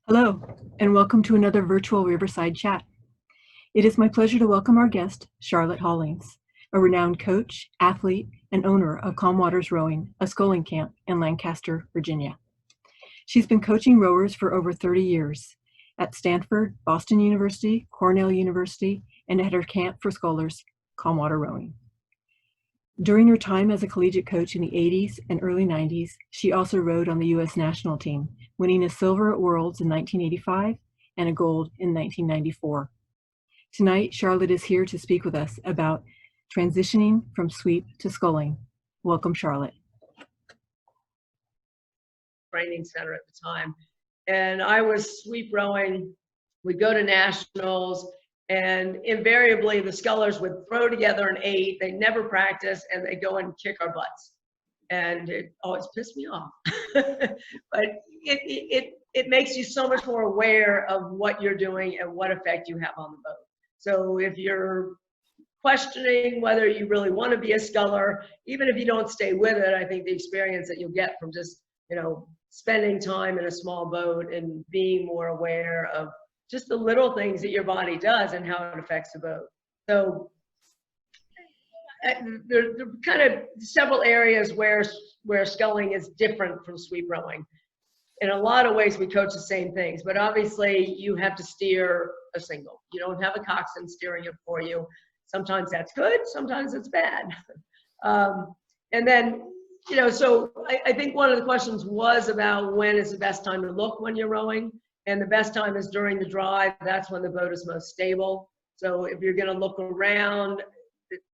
Hello, and welcome to another virtual Riverside chat. It is my pleasure to welcome our guest, Charlotte Hollings, a renowned coach, athlete, and owner of Calm Waters Rowing, a sculling camp in Lancaster, Virginia. She's been coaching rowers for over 30 years at Stanford, Boston University, Cornell University, and at her camp for scullers, Calm Water Rowing. During her time as a collegiate coach in the 80s and early 90s, she also rowed on the U.S. national team, winning a silver at Worlds in 1985 and a gold in 1994. Tonight, Charlotte is here to speak with us about transitioning from sweep to sculling. Welcome, Charlotte. Training center at the time, and I was sweep rowing. We'd go to nationals, and invariably the scullers would throw together an 8. They never practice, and they go and kick our butts, and it always pissed me off. But it makes you so much more aware of what you're doing and what effect you have on the boat. So if you're questioning whether you really want to be a sculler, even if you don't stay with it, I think the experience that you'll get from just, spending time in a small boat and being more aware of just the little things that your body does and how it affects the boat. So there are kind of several areas where sculling is different from sweep rowing. In a lot of ways, we coach the same things, but obviously you have to steer a single. You don't have a coxswain steering it for you. Sometimes that's good, sometimes it's bad. And then, so I think one of the questions was about when is the best time to look when you're rowing. And the best time is during the drive. That's when the boat is most stable. So if you're going to look around,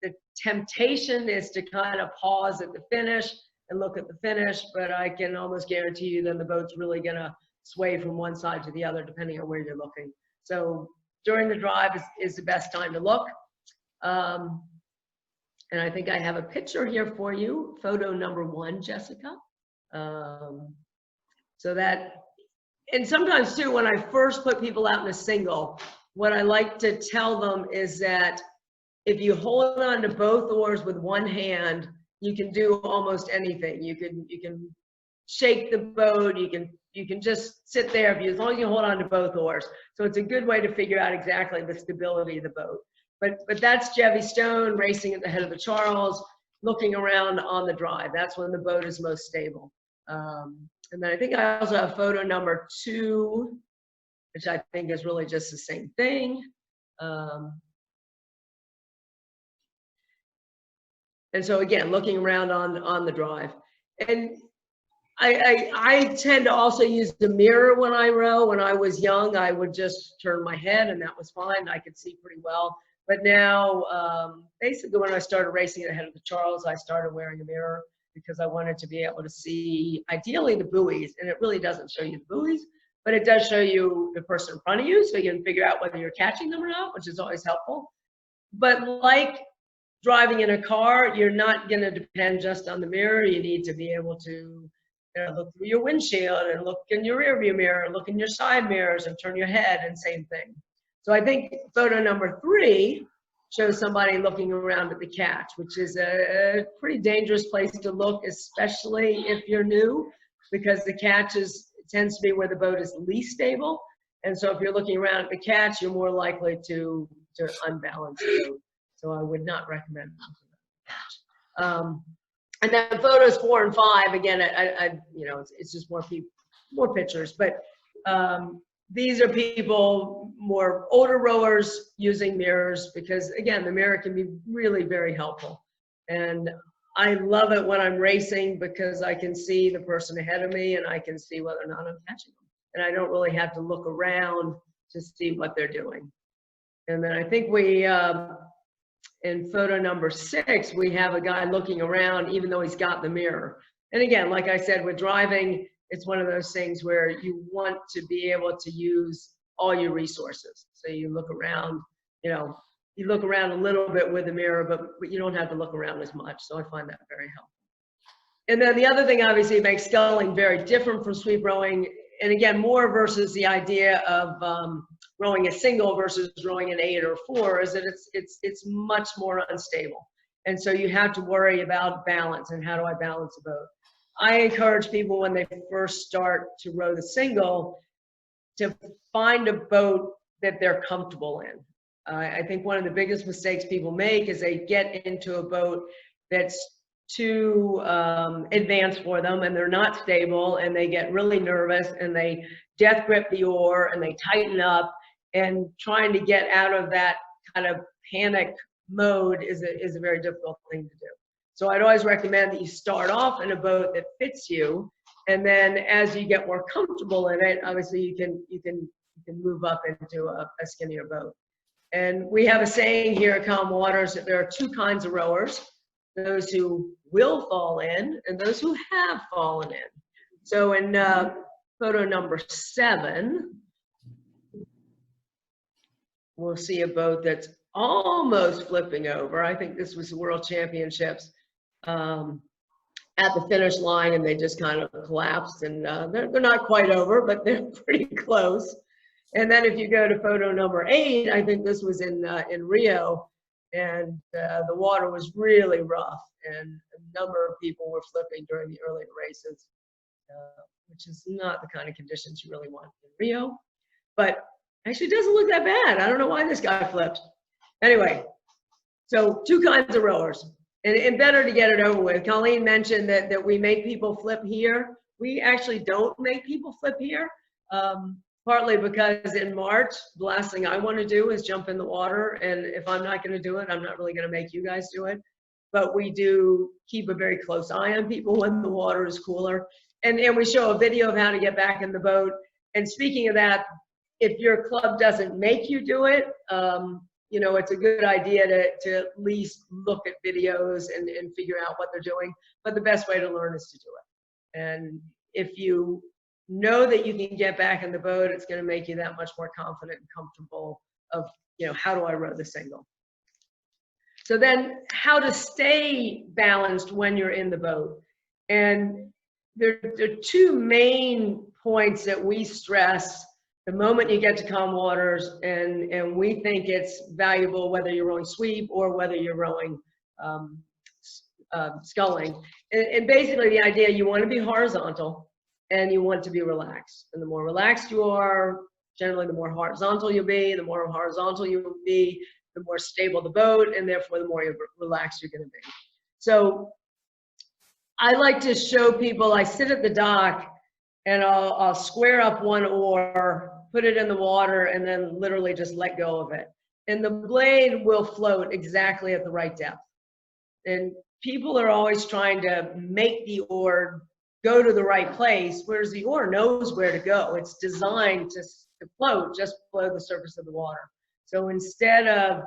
the temptation is to kind of pause at the finish and look at the finish, but I can almost guarantee you then the boat's really going to sway from one side to the other depending on where you're looking. So during the drive is the best time to look. And I think I have a picture here for you, photo number 1, Jessica. So that, and sometimes too, when I first put people out in a single, what I like to tell them is that if you hold on to both oars with one hand, you can do almost anything. You can shake the boat. You can just sit there as long as you hold on to both oars. So it's a good way to figure out exactly the stability of the boat. But that's Jevy Stone racing at the head of the Charles, looking around on the drive. That's when the boat is most stable. And then I think I also have photo number 2, which I think is really just the same thing. And so again, looking around on the drive. And I tend to also use the mirror when I row. When I was young, I would just turn my head and that was fine. I could see pretty well. But now, basically when I started racing ahead of the Charles, I started wearing a mirror because I wanted to be able to see, ideally, the buoys. And it really doesn't show you the buoys, but it does show you the person in front of you, so you can figure out whether you're catching them or not, which is always helpful. But like driving in a car, you're not going to depend just on the mirror. You need to be able to look through your windshield and look in your rearview mirror, look in your side mirrors and turn your head, and same thing. So I think photo number 3 shows somebody looking around at the catch, which is a pretty dangerous place to look, especially if you're new, because the catch tends to be where the boat is least stable. And so if you're looking around at the catch, you're more likely to unbalance the boat. So I would not recommend that. And then photos 4 and 5, again, it's just more pictures, but these are people, more older rowers, using mirrors because, again, the mirror can be really very helpful. And I love it when I'm racing because I can see the person ahead of me and I can see whether or not I'm catching them. And I don't really have to look around to see what they're doing. And then I think we, in photo number 6, we have a guy looking around even though he's got the mirror. And again, like I said, with driving, it's one of those things where you want to be able to use all your resources. So you look around, you look around a little bit with the mirror, but you don't have to look around as much. So I find that very helpful. And then the other thing, obviously, makes sculling very different from sweep rowing. And again, more versus the idea of rowing a single versus rowing an 8 or 4 is that it's much more unstable. And so you have to worry about balance and how do I balance a boat. I encourage people when they first start to row the single, to find a boat that they're comfortable in. I think one of the biggest mistakes people make is they get into a boat that's too advanced for them, and they're not stable, and they get really nervous, and they death grip the oar, and they tighten up, and trying to get out of that kind of panic mode is a very difficult thing to do. So I'd always recommend that you start off in a boat that fits you, and then as you get more comfortable in it, obviously you can move up into a skinnier boat. And we have a saying here at Calm Waters that there are two kinds of rowers: those who will fall in and those who have fallen in. So in photo number 7, we'll see a boat that's almost flipping over. I think this was the World Championships at the finish line, and they just kind of collapsed, and they're not quite over, but they're pretty close. And then if you go to photo number 8, I think this was in Rio, and the water was really rough, and a number of people were flipping during the earlier races, which is not the kind of conditions you really want in Rio. But actually, it doesn't look that bad. I don't know why this guy flipped. Anyway, so two kinds of rowers, and better to get it over with. Colleen mentioned that we make people flip here. We actually don't make people flip here. Partly because in March, the last thing I want to do is jump in the water. And if I'm not going to do it, I'm not really going to make you guys do it. But we do keep a very close eye on people when the water is cooler. And we show a video of how to get back in the boat. And speaking of that, if your club doesn't make you do it, you know, it's a good idea to at least look at videos and figure out what they're doing. But the best way to learn is to do it. And if you know that you can get back in the boat, it's going to make you that much more confident and comfortable of, you know, how do I row the single? So then how to stay balanced when you're in the boat. And there are two main points that we stress the moment you get to calm waters, and we think it's valuable whether you're rowing sweep or whether you're rowing sculling. And basically the idea, you want to be horizontal, and you want to be relaxed. And the more relaxed you are, generally the more horizontal you'll be. The more horizontal you will be, the more stable the boat, and therefore the more relaxed you're going to be. So I like to show people, I sit at the dock and I'll square up one oar, put it in the water, and then literally just let go of it. And the blade will float exactly at the right depth. And people are always trying to make the oar go to the right place, whereas the oar knows where to go. It's designed to float just below the surface of the water. So instead of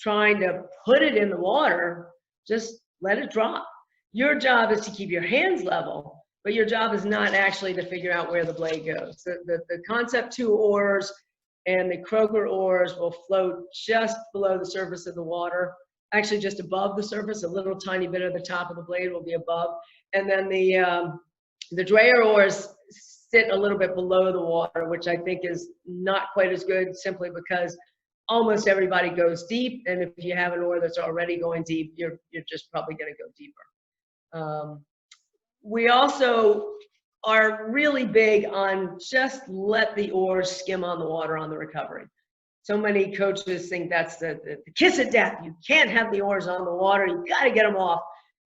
trying to put it in the water, just let it drop. Your job is to keep your hands level, but your job is not actually to figure out where the blade goes. The Concept 2 oars and the Croker oars will float just below the surface of the water, actually just above the surface. A little tiny bit of the top of the blade will be above. And then the Dreyer oars sit a little bit below the water, which I think is not quite as good, simply because almost everybody goes deep, and if you have an oar that's already going deep, you're just probably going to go deeper. We also are really big on just let the oars skim on the water on the recovery. So many coaches think that's the kiss of death. You can't have the oars on the water. You got to get them off.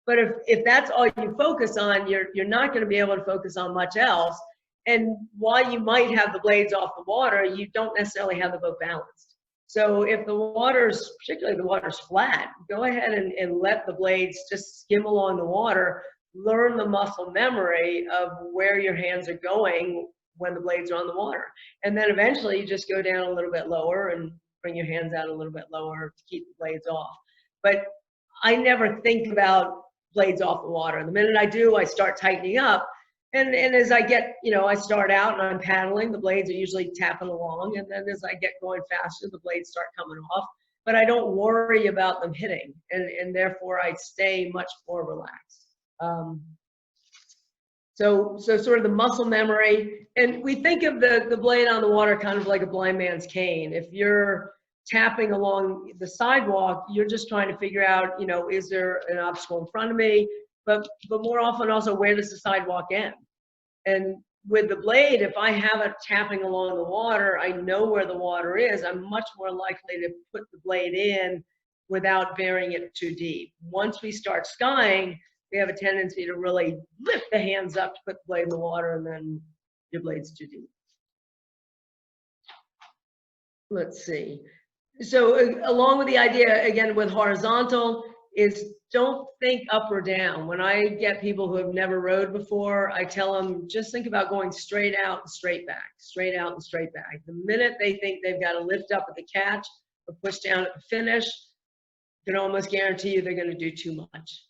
But if that's all you focus on, you're not going to be able to focus on much else. And while you might have the blades off the water, you don't necessarily have the boat balanced. So if the water's, particularly the water's flat, go ahead and let the blades just skim along the water. Learn the muscle memory of where your hands are going when the blades are on the water. And then eventually you just go down a little bit lower and bring your hands out a little bit lower to keep the blades off. But I never think about blades off the water. The minute I do, I start tightening up. And as I get, you know, I start out and I'm paddling, the blades are usually tapping along. And then as I get going faster, the blades start coming off. But I don't worry about them hitting. And therefore I stay much more relaxed. So sort of the muscle memory. And we think of the blade on the water kind of like a blind man's cane. If you're tapping along the sidewalk, you're just trying to figure out, you know, is there an obstacle in front of me? But more often also, where does the sidewalk end? And with the blade, if I have it tapping along the water, I know where the water is. I'm much more likely to put the blade in without burying it too deep. Once we start skying, we have a tendency to really lift the hands up to put the blade in the water, and then your blade's too deep. Let's see. So along with the idea, again, with horizontal, is don't think up or down. When I get people who have never rowed before, I tell them, just think about going straight out and straight back, straight out and straight back. The minute they think they've got to lift up at the catch or push down at the finish, I can almost guarantee you they're going to do too much.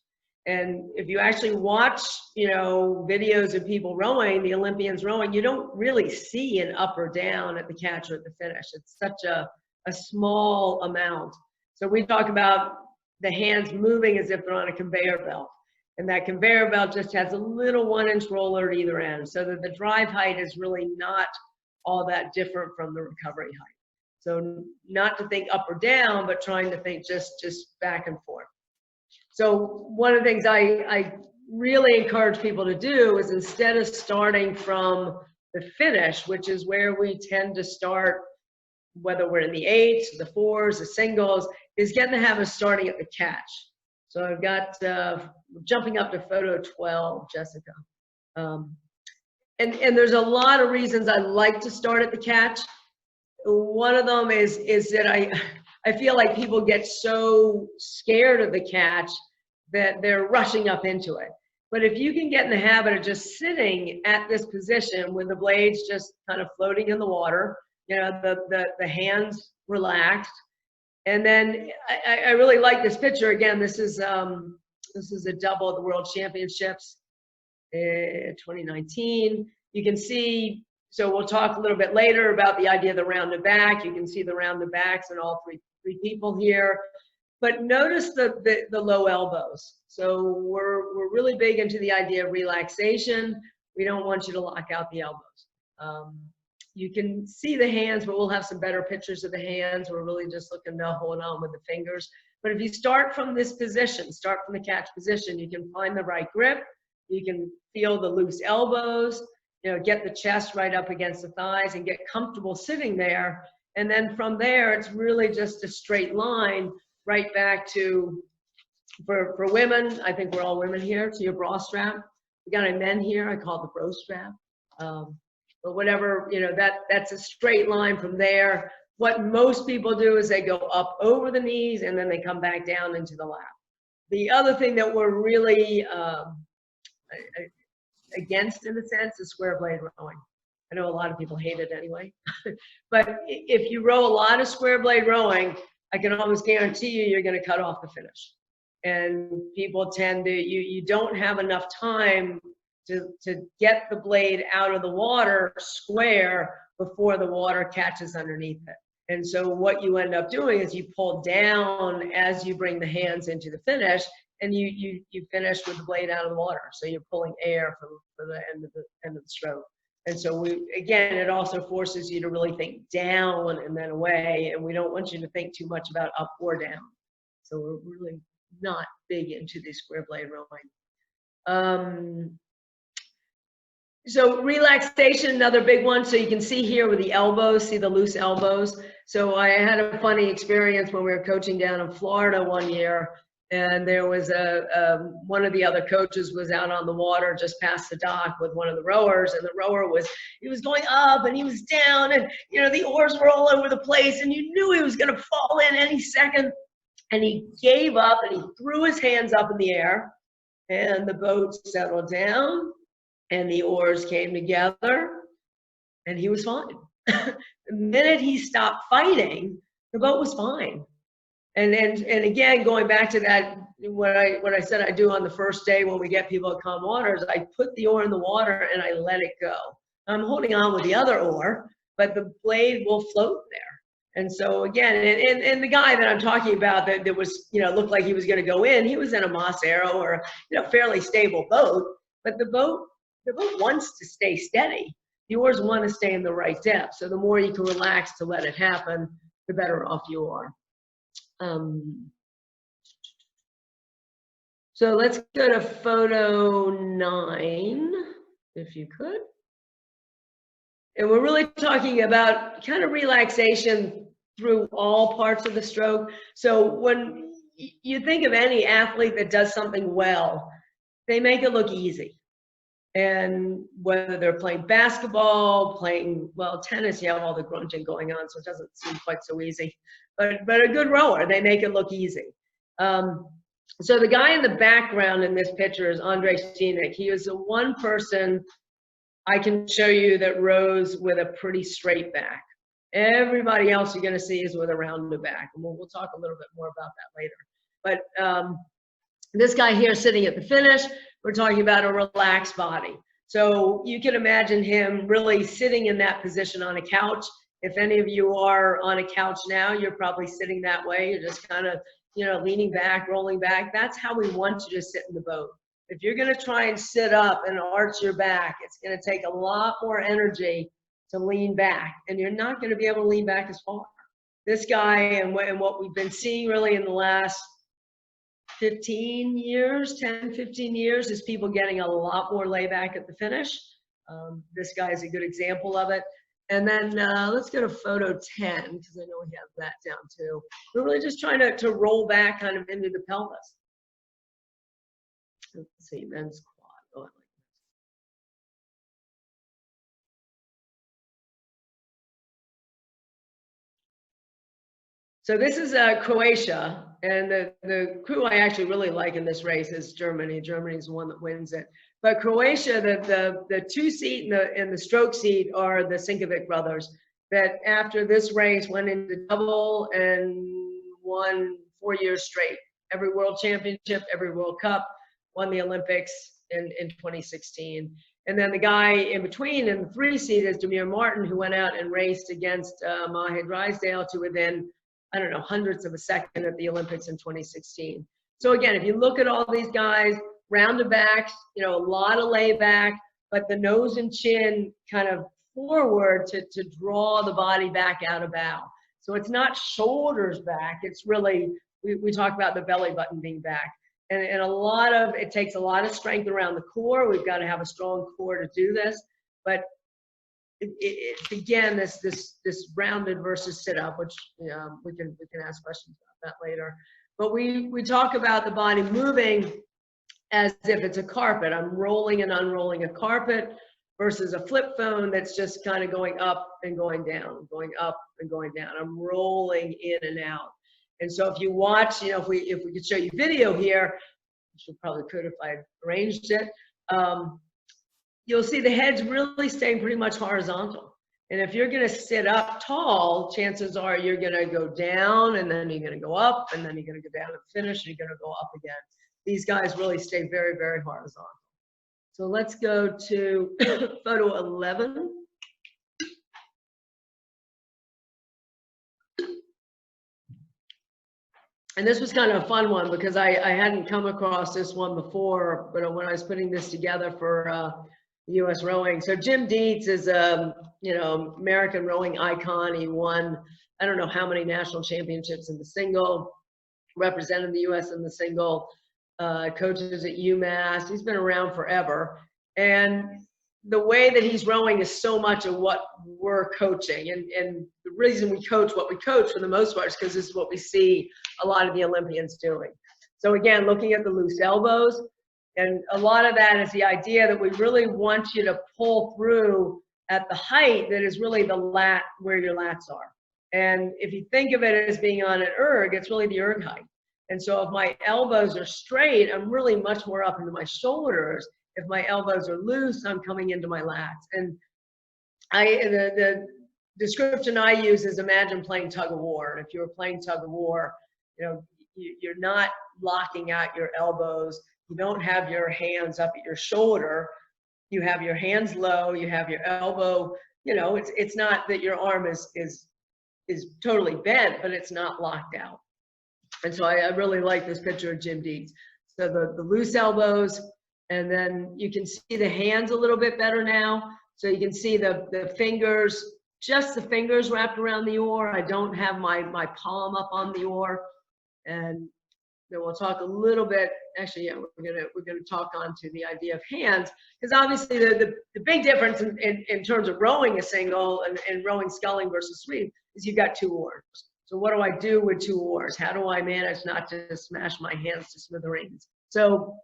And if you actually watch, videos of people rowing, the Olympians rowing, you don't really see an up or down at the catch or at the finish. It's such a small amount. So we talk about the hands moving as if they're on a conveyor belt. And that conveyor belt just has a little 1-inch roller at either end, so that the drive height is really not all that different from the recovery height. So not to think up or down, but trying to think just back and forth. So one of the things I really encourage people to do is, instead of starting from the finish, which is where we tend to start, whether we're in the 8s, the 4s, the singles, is getting the habit of starting at the catch. So I've got, jumping up to photo 12, Jessica. And there's a lot of reasons I like to start at the catch. One of them is that I feel like people get so scared of the catch that they're rushing up into it. But if you can get in the habit of just sitting at this position with the blades just kind of floating in the water, the hands relaxed, and then I really like this picture. Again, this is a double at the World Championships, 2019. You can see. So we'll talk a little bit later about the idea of the rounded back. You can see the rounded backs in all three people here. But notice the low elbows. So we're really big into the idea of relaxation. We don't want you to lock out the elbows. You can see the hands, but we'll have some better pictures of the hands. We're really just looking to hold on with the fingers. But if you start from this position, start from the catch position, you can find the right grip. You can feel the loose elbows. Get the chest right up against the thighs and get comfortable sitting there. And then from there, it's really just a straight line right back to, for women, I think we're all women here, to your bra strap. We got a men here, I call it the bro strap. But whatever, that's a straight line from there. What most people do is they go up over the knees and then they come back down into the lap. The other thing that we're really, against, in a sense, is square blade rowing. I know a lot of people hate it anyway. But if you row a lot of square blade rowing, I can almost guarantee you're going to cut off the finish. And people tend to, you don't have enough time to get the blade out of the water square before the water catches underneath it. And so what you end up doing is you pull down as you bring the hands into the finish, and you finish with the blade out of the water. So you're pulling air from the end of the stroke. And so again, it also forces you to really think down and then away, and we don't want you to think too much about up or down. So we're really not big into the square blade rowing. So relaxation, another big one. So you can see here with the elbows, see the loose elbows. So I had a funny experience when we were coaching down in Florida one year, and there was one of the other coaches was out on the water just past the dock with one of the rowers, and the rower was going up and he was down, and the oars were all over the place, and you knew he was going to fall in any second, and he gave up and he threw his hands up in the air, and the boat settled down and the oars came together and he was fine. The minute he stopped fighting, the boat was fine. And again, going back to that, what I said I do on the first day when we get people at calm waters, I put the oar in the water and I let it go. I'm holding on with the other oar, but the blade will float there. And so again, and the guy that I'm talking about that was, looked like he was going to go in, he was in a Moss Arrow or, fairly stable boat, but the boat wants to stay steady. The oars want to stay in the right depth. So the more you can relax to let it happen, the better off you are. So let's go to photo 9, if you could. And we're really talking about kind of relaxation through all parts of the stroke. So when you think of any athlete that does something well, they make it look easy. And whether they're playing basketball, playing, well, tennis, you have all the grunting going on, so it doesn't seem quite so easy. But a good rower, they make it look easy. So the guy in the background in this picture is Andre Steenick. He is the one person I can show you that rows with a pretty straight back. Everybody else you're going to see is with a rounded back. And we'll talk a little bit more about that later. But this guy here sitting at the finish, we're talking about a relaxed body. So you can imagine him really sitting in that position on a couch. If any of you are on a couch now, you're probably sitting that way. You're just kind of, you know, leaning back, rolling back. That's how we want you to sit in the boat. If you're going to try and sit up and arch your back, it's going to take a lot more energy to lean back, and you're not going to be able to lean back as far. This guy and what we've been seeing really in the last 15 years, 10, 15 years, is people getting a lot more layback at the finish. This guy is a good example of it. And then let's go to photo 10, because I know we have that down too. We're really just trying to roll back kind of into the pelvis. Let's see, men's quad. Oh, I like that. So this is Croatia, and the crew I actually really like in this race is Germany. Germany's the one that wins it. But Croatia, the two-seat and the stroke seat are the Sinkovic brothers that after this race went into double and won 4 years straight. Every world championship, every World Cup, won the Olympics in 2016. And then the guy in between in the three-seat is Demir Martin, who went out and raced against Mahe Drysdale to within, I don't know, hundredths of a second at the Olympics in 2016. So again, if you look at all these guys, rounded backs, you know, a lot of layback, but the nose and chin kind of forward to draw the body back out of bow. So it's not shoulders back, it's really, we talk about the belly button being back. And a lot of, it takes a lot of strength around the core. We've got to have a strong core to do this. But it's again, this rounded versus sit up, which we can ask questions about that later. But we talk about the body moving as if it's a carpet. I'm rolling and unrolling a carpet versus a flip phone that's just kind of going up and going down, going up and going down. I'm rolling in and out. And so if you watch, you know, if we could show you video here, which we probably could if I arranged it, you'll see the head's really staying pretty much horizontal. And if you're going to sit up tall, chances are you're going to go down, and then you're going to go up, and then you're going to go down and finish, and you're going to go up again. These guys really stay very, very horizontal. So let's go to photo 11. And this was kind of a fun one because I hadn't come across this one before, but when I was putting this together for U.S. rowing. So Jim Dietz is a, you know, American rowing icon. He won, I don't know how many national championships in the single, represented the U.S. in the single, coaches at UMass. He's been around forever. And the way that he's rowing is so much of what we're coaching. And the reason we coach what we coach for the most part is because this is what we see a lot of the Olympians doing. So again, looking at the loose elbows, and a lot of that is the idea that we really want you to pull through at the height that is really the lat, where your lats are. And if you think of it as being on an erg, it's really the erg height. And so if my elbows are straight, I'm really much more up into my shoulders. If my elbows are loose, I'm coming into my lats. And the description I use is imagine playing tug of war. And if you were playing tug of war, you know, you're not locking out your elbows. You don't have your hands up at your shoulder. You have your hands low. You have your elbow. You know, it's not that your arm is totally bent, but it's not locked out. And so I really like this picture of Jim Dietz. So the loose elbows, and then you can see the hands a little bit better now. So you can see the fingers, just the fingers wrapped around the oar. I don't have my palm up on the oar. And then we'll talk a little bit. Actually, yeah, we're gonna talk on to the idea of hands, because obviously the big difference in terms of rowing a single and rowing sculling versus sweep is you've got 2 oars. So what do I do with 2 oars? How do I manage not to smash my hands to smithereens? So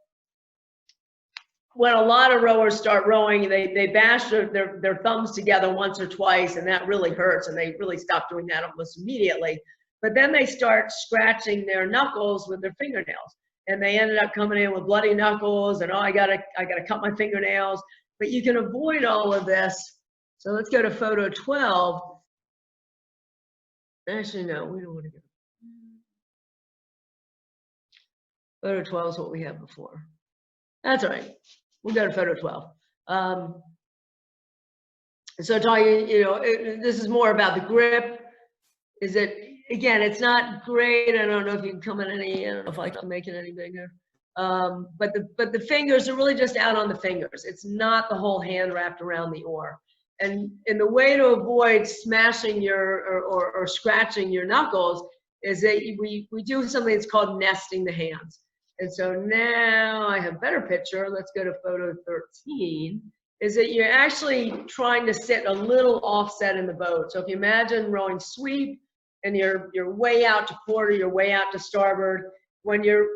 when a lot of rowers start rowing, they bash their thumbs together once or twice, and that really hurts, and they really stop doing that almost immediately. But then they start scratching their knuckles with their fingernails, and they ended up coming in with bloody knuckles, and oh, I gotta cut my fingernails. But you can avoid all of this. So let's go to photo 12. Actually, no, we don't want to go. Photo 12 is what we had before. That's all right. We'll go to photo 12. So talking, this is more about the grip. Is it, again, it's not great. I don't know if you can come in any, I don't know if I can make it any bigger. But the fingers are really just out on the fingers. It's not the whole hand wrapped around the oar. And the way to avoid smashing or scratching your knuckles is that we do something that's called nesting the hands. And so now I have a better picture. Let's go to photo 13. Is that you're actually trying to sit a little offset in the boat. So if you imagine rowing sweep and you're way out to port or you're way out to starboard, when you're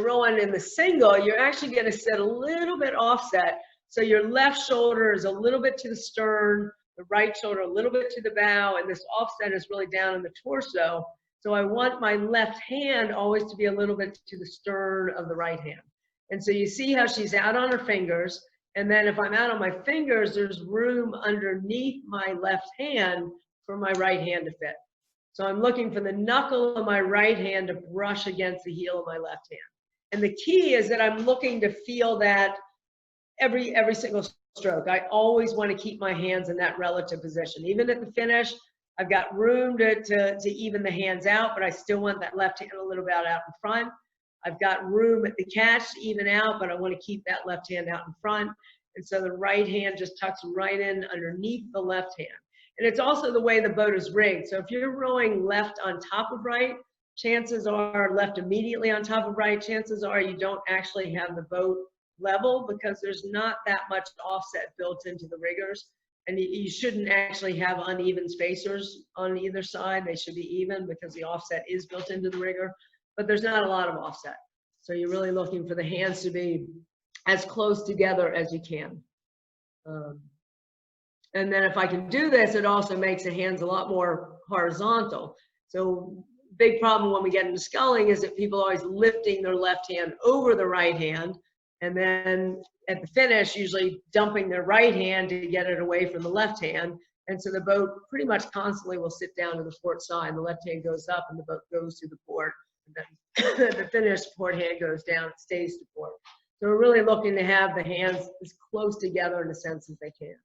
rowing in the single, you're actually going to sit a little bit offset. So your left shoulder is a little bit to the stern, the right shoulder a little bit to the bow, and this offset is really down in the torso. So I want my left hand always to be a little bit to the stern of the right hand. And so you see how she's out on her fingers. And then if I'm out on my fingers, there's room underneath my left hand for my right hand to fit. So I'm looking for the knuckle of my right hand to brush against the heel of my left hand. And the key is that I'm looking to feel that every single stroke. I always want to keep my hands in that relative position. Even at the finish, I've got room to even the hands out, but I still want that left hand a little bit out in front. I've got room at the catch to even out, but I want to keep that left hand out in front. And so the right hand just tucks right in underneath the left hand. And it's also the way the boat is rigged. So if you're rowing left on top of right, chances are left immediately on top of right, chances are you don't actually have the boat level because there's not that much offset built into the riggers. And you shouldn't actually have uneven spacers on either side. They should be even because the offset is built into the rigger, but there's not a lot of offset. So you're really looking for the hands to be as close together as you can. And then if I can do this, it also makes the hands a lot more horizontal. So big problem when we get into sculling is that people are always lifting their left hand over the right hand, and then at the finish, usually dumping their right hand to get it away from the left hand. And so the boat pretty much constantly will sit down to the port side. The left hand goes up and the boat goes to the port. And then the finished port hand goes down, it stays to port. So we're really looking to have the hands as close together in a sense as they can.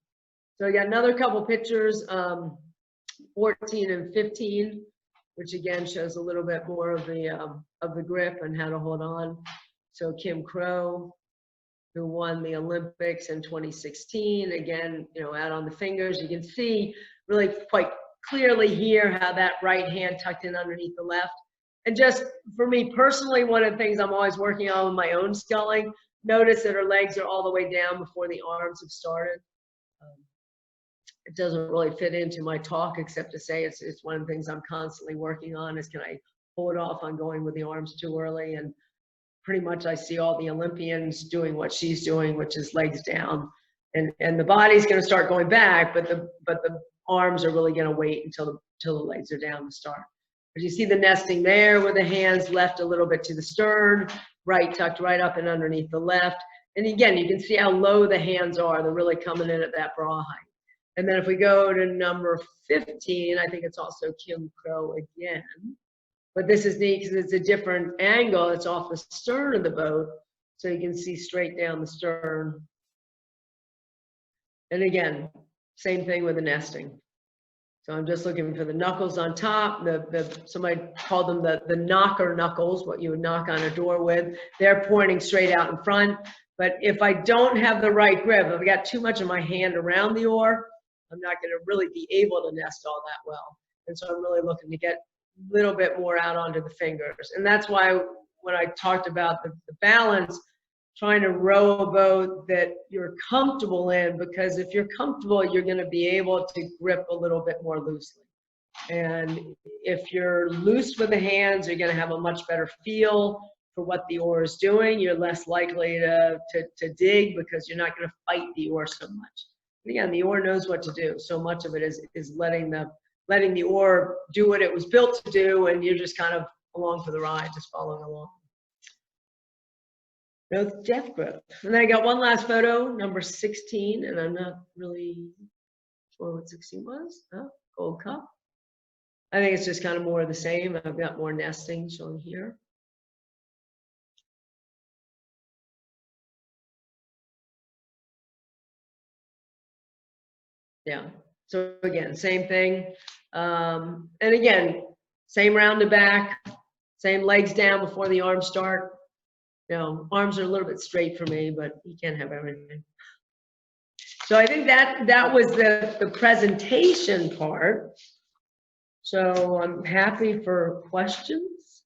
So I got another couple pictures, 14 and 15, which again shows a little bit more of the grip and how to hold on. So Kim Crow, who won the Olympics in 2016, again, out on the fingers, you can see really quite clearly here how that right hand tucked in underneath the left. And just for me personally, one of the things I'm always working on with my own sculling, notice that her legs are all the way down before the arms have started. It doesn't really fit into my talk except to say it's one of the things I'm constantly working on is can I hold off on going with the arms too early. And pretty much I see all the Olympians doing what she's doing, which is legs down. And the body's going to start going back, but the arms are really going to wait until the legs are down to start. But you see the nesting there with the hands left a little bit to the stern, right tucked right up and underneath the left. And again, you can see how low the hands are. They're really coming in at that bra height. And then if we go to number 15, I think it's also Kim Crow again. But this is neat because it's a different angle. It's off the stern of the boat. So you can see straight down the stern. And again, same thing with the nesting. So I'm just looking for the knuckles on top. Somebody called them the knocker knuckles, what you would knock on a door with. They're pointing straight out in front. But if I don't have the right grip, if I got too much of my hand around the oar, I'm not going to really be able to nest all that well. And so I'm really looking to get a little bit more out onto the fingers. And that's why when I talked about the balance, trying to row a boat that you're comfortable in, because if you're comfortable, you're going to be able to grip a little bit more loosely. And if you're loose with the hands, you're going to have a much better feel for what the oar is doing. You're less likely to dig, because you're not going to fight the oar so much. But again, the oar knows what to do. So much of it is letting the oar do what it was built to do, and you're just kind of along for the ride, just following along. No death grip. And then I got one last photo, number 16, and I'm not really sure what 16 was. Oh, gold cup. I think it's just kind of more of the same. I've got more nesting shown here. Yeah. So again, same thing. And again, same round to back, same legs down before the arms start. You know, arms are a little bit straight for me, but you can't have everything. So I think that was the presentation part. So I'm happy for questions.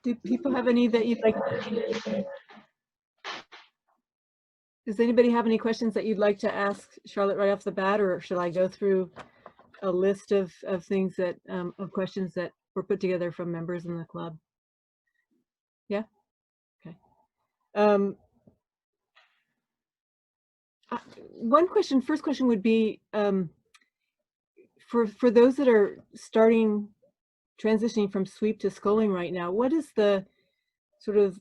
Do people have any that you'd like? Does anybody have any questions that you'd like to ask Charlotte right off the bat, or should I go through a list of things that of questions that were put together from members in the club? Yeah. Okay. First question would be, for those that are transitioning from sweep to sculling right now, what is the sort of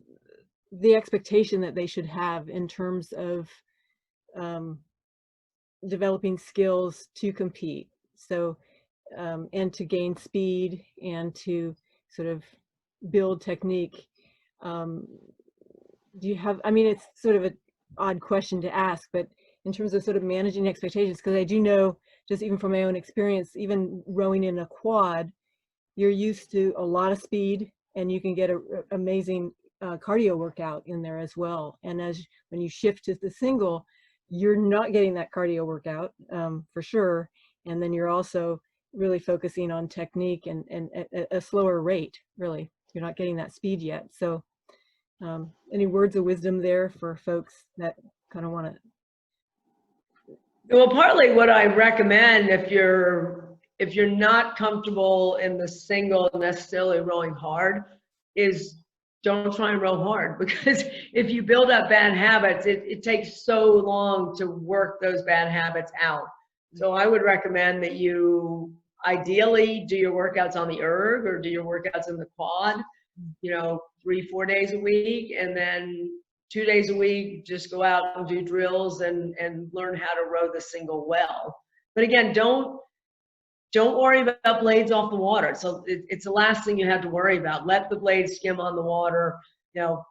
the expectation that they should have in terms of developing skills to compete? So, and to gain speed and to sort of build technique. Do you have, I mean, it's sort of an odd question to ask, but in terms of sort of managing expectations, because I do know, just even from my own experience, even rowing in a quad, you're used to a lot of speed, and you can get an amazing cardio workout in there as well. And when you shift to the single, you're not getting that cardio workout for sure. And then you're also really focusing on technique and a slower rate, really. You're not getting that speed yet. So any words of wisdom there for folks that kind of want to? Well, partly what I recommend, if you're not comfortable in the single necessarily rowing hard, is don't try and row hard, because if you build up bad habits, it takes so long to work those bad habits out. So I would recommend that you ideally do your workouts on the erg or do your workouts in the quad, 3-4 days a week, and then 2 days a week, just go out and do drills and learn how to row the single well. But again, don't worry about blades off the water. So it's the last thing you have to worry about. Let the blades skim on the water.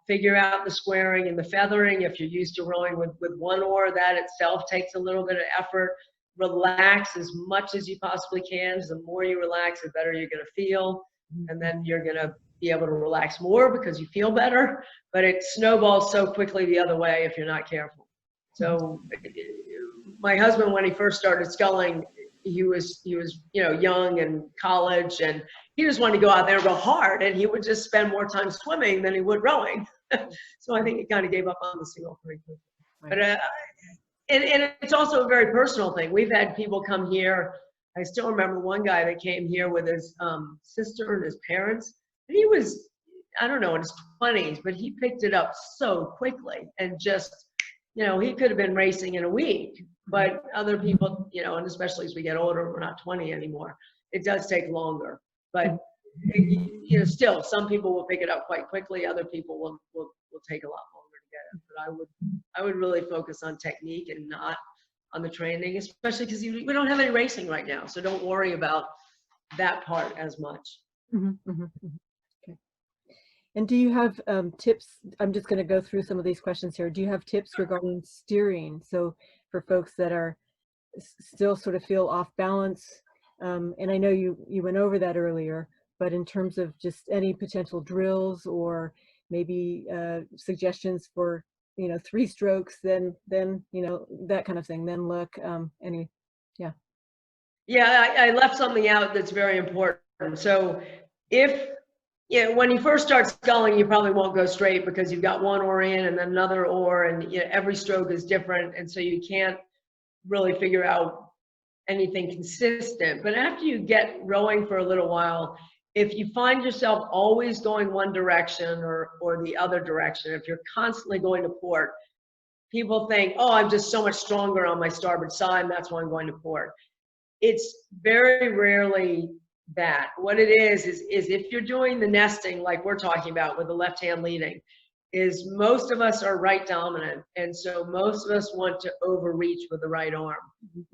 Figure out the squaring and the feathering. If you're used to rowing with one oar, that itself takes a little bit of effort. Relax as much as you possibly can. The more you relax, the better you're going to feel. And then you're going to be able to relax more because you feel better. But it snowballs so quickly the other way if you're not careful. So my husband, when he first started sculling, he was young and college, and he just wanted to go out there and go hard, and he would just spend more time swimming than he would rowing. So I think he kind of gave up on the single pretty quickly. Right. But and it's also a very personal thing. We've had people come here. I still remember one guy that came here with his sister and his parents, and he was, I don't know, in his 20s, but he picked it up so quickly and just, he could have been racing in a week. But other people, and especially as we get older, we're not 20 anymore, it does take longer. But still, some people will pick it up quite quickly. Other people will take a lot longer to get it. But I would really focus on technique and not on the training, especially because we don't have any racing right now. So don't worry about that part as much. Mm-hmm, mm-hmm, mm-hmm. Okay. And do you have tips? I'm just going to go through some of these questions here. Do you have tips regarding steering? So for folks that are still sort of feel off balance, and I know you went over that earlier, but in terms of just any potential drills or maybe suggestions for 3 strokes, then that kind of thing. Then look, yeah. Yeah, I left something out that's very important. So if, when you first start sculling, you probably won't go straight because you've got one oar in and then another oar, and every stroke is different. And so you can't really figure out anything consistent. But after you get rowing for a little while, if you find yourself always going one direction or the other direction, if you're constantly going to port, people think, oh, I'm just so much stronger on my starboard side, and that's why I'm going to port. It's very rarely that. What it is if you're doing the nesting like we're talking about with the left hand leading, is most of us are right dominant, and so most of us want to overreach with the right arm.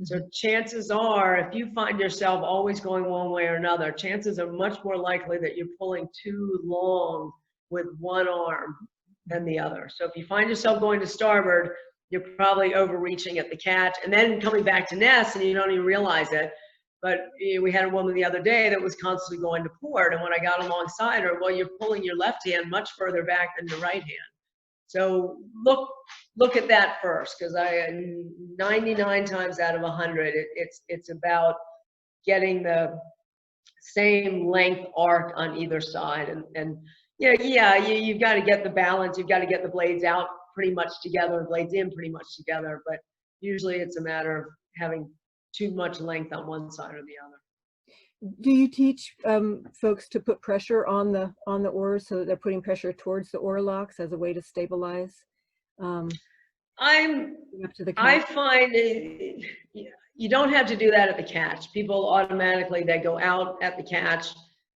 So chances are, if you find yourself always going one way or another, chances are much more likely that you're pulling too long with one arm than the other. So if you find yourself going to starboard, you're probably overreaching at the catch and then coming back to nest and you don't even realize it. But we had a woman the other day that was constantly going to port, and when I got alongside her, well, you're pulling your left hand much further back than your right hand. So look at that first, because 99 times out of 100, it's about getting the same length arc on either side, and you've got to get the balance, you've got to get the blades out pretty much together and blades in pretty much together, but usually it's a matter of having too much length on one side or the other. Do you teach folks to put pressure on the oars so that they're putting pressure towards the oar locks as a way to stabilize? I find you don't have to do that at the catch. People automatically, they go out at the catch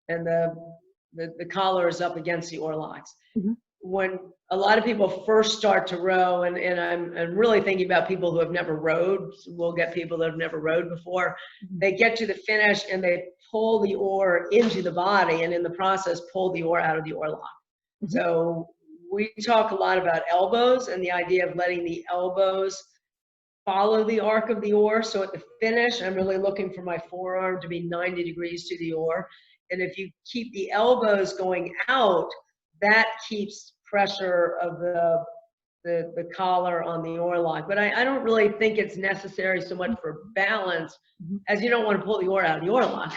and the collar is up against the oar locks. Mm-hmm. When a lot of people first start to row, and I'm really thinking about people who have never rowed. We'll get people that have never rowed before. Mm-hmm. They get to the finish and they pull the oar into the body, and in the process pull the oar out of the oar lock. Mm-hmm. So we talk a lot about elbows and the idea of letting the elbows follow the arc of the oar. So at the finish, I'm really looking for my forearm to be 90 degrees to the oar. And if you keep the elbows going out, that keeps pressure of the collar on the oar lock. But I don't really think it's necessary so much for balance, as you don't want to pull the oar out of the oar lock.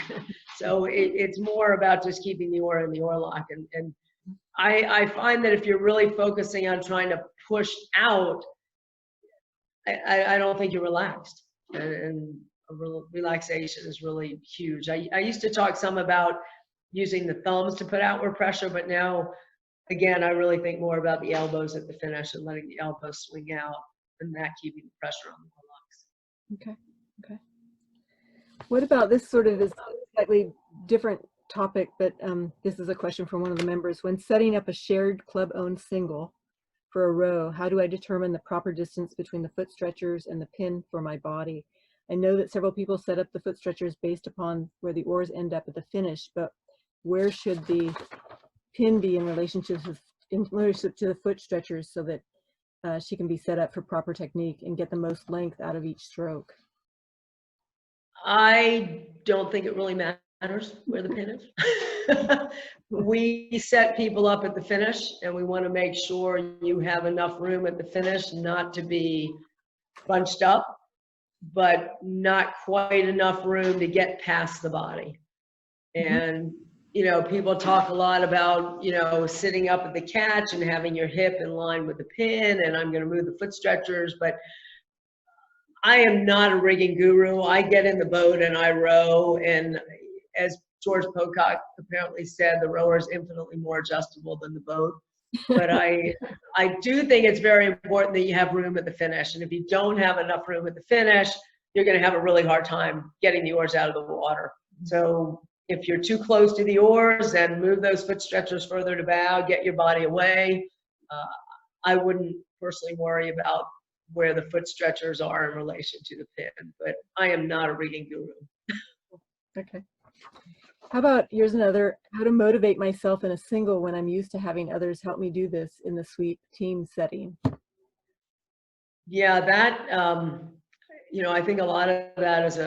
So it's more about just keeping the oar in the oar lock. And I find that if you're really focusing on trying to push out, I don't think you're relaxed. And relaxation is really huge. I used to talk some about using the thumbs to put outward pressure, but now, again, I really think more about the elbows at the finish and letting the elbows swing out and that keeping the pressure on the oar locks. Okay. What about this sort of is slightly different topic, but this is a question from one of the members. When setting up a shared club-owned single for a row, how do I determine the proper distance between the foot stretchers and the pin for my body? I know that several people set up the foot stretchers based upon where the oars end up at the finish, but where should the pin be in relationship to the foot stretchers so that she can be set up for proper technique and get the most length out of each stroke? I don't think it really matters where the pin is. We set people up at the finish, and we want to make sure you have enough room at the finish not to be bunched up, but not quite enough room to get past the body. And people talk a lot about, sitting up at the catch and having your hip in line with the pin, and I'm going to move the foot stretchers, but I am not a rigging guru. I get in the boat and I row, and as George Pocock apparently said, the rower is infinitely more adjustable than the boat. But I do think it's very important that you have room at the finish, and if you don't have enough room at the finish, you're going to have a really hard time getting the oars out of the water. So if you're too close to the oars, then move those foot stretchers further to bow, get your body away. I wouldn't personally worry about where the foot stretchers are in relation to the pin, but I am not a rigging guru. Okay. How about, here's another, how to motivate myself in a single when I'm used to having others help me do this in the sweep team setting? Yeah, that, I think a lot of that is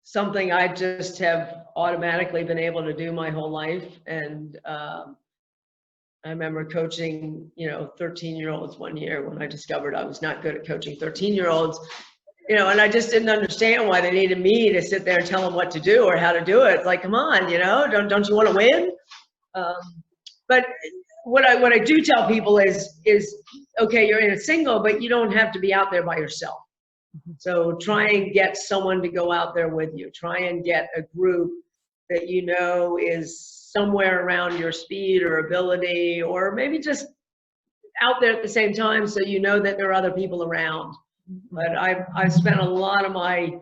something I just have automatically been able to do my whole life. And I remember coaching, 13-year-olds one year when I discovered I was not good at coaching 13-year-olds. you know, and I just didn't understand why they needed me to sit there and tell them what to do or how to do it. It's like, come on, you know, don't you want to win? But what I do tell people is okay, you're in a single, but you don't have to be out there by yourself. So try and get someone to go out there with you. Try and get a group that you know is somewhere around your speed or ability, or maybe just out there at the same time, so you know that there are other people around. But I've spent a lot of my